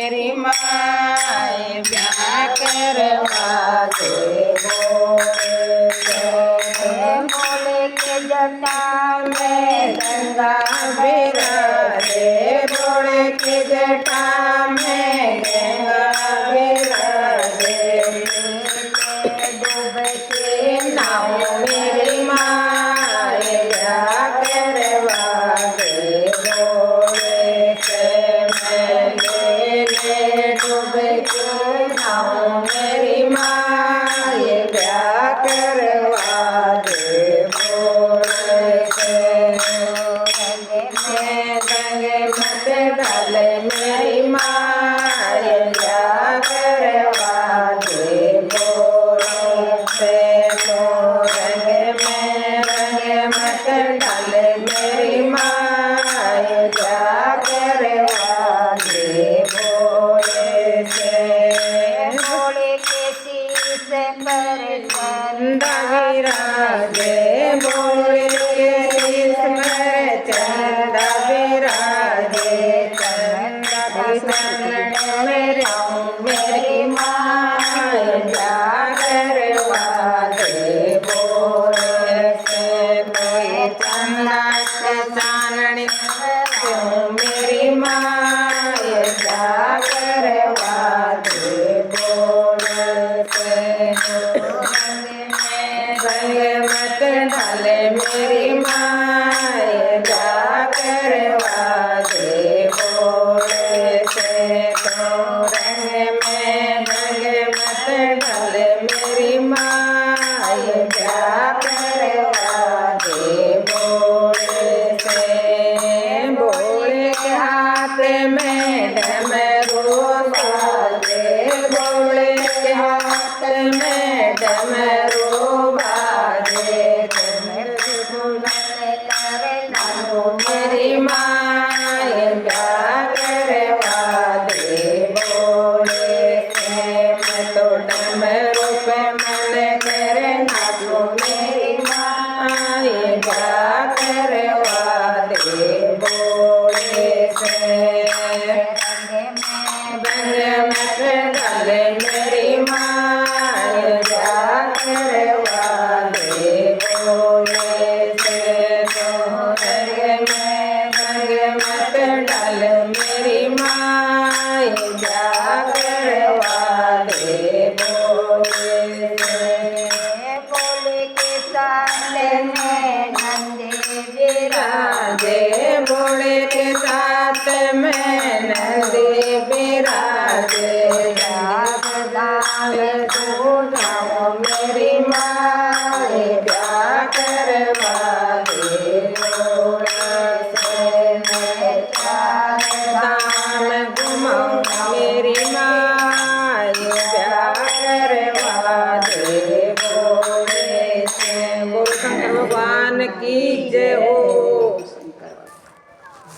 मेरी माए ब्याह करवा दे बोले के जटा में गंगा बिराजे बोले के जटा में गंगा बिराजे डूब के नाव मेरी माए ब्याह करवा दे बोले से मैं डूब के नाव मेरी माए ब्याह करवा दे बोले से गंगे मत डाले मेरी माए ब्याह करवा दे बोले से रंग मत डाले मेरी माए ब्याह करवा दे बोले से बोले के शीश पर चंदा विराजे बोले के शीश पर चंदा विराजे चंदा विराजे मेरी माए ब्याह करवा दे बोले से कोई चंदा चांदनी मेरी माए ब्याह करवा दे बोले से रंग मत डाले मेरी माए ब्याह करवा दे बोले से तो रंग मत डाले मेरी माए ब्याह करवा दे बोले से बोले के हाथ में डमरू बाजे बोले के हाथ में डमरू बाजे मेरी माए ब्याह करवा दे बोले से मैं तो डमरू पे मन करे नाचो मेरी माए ब्याह करवा दे बोले से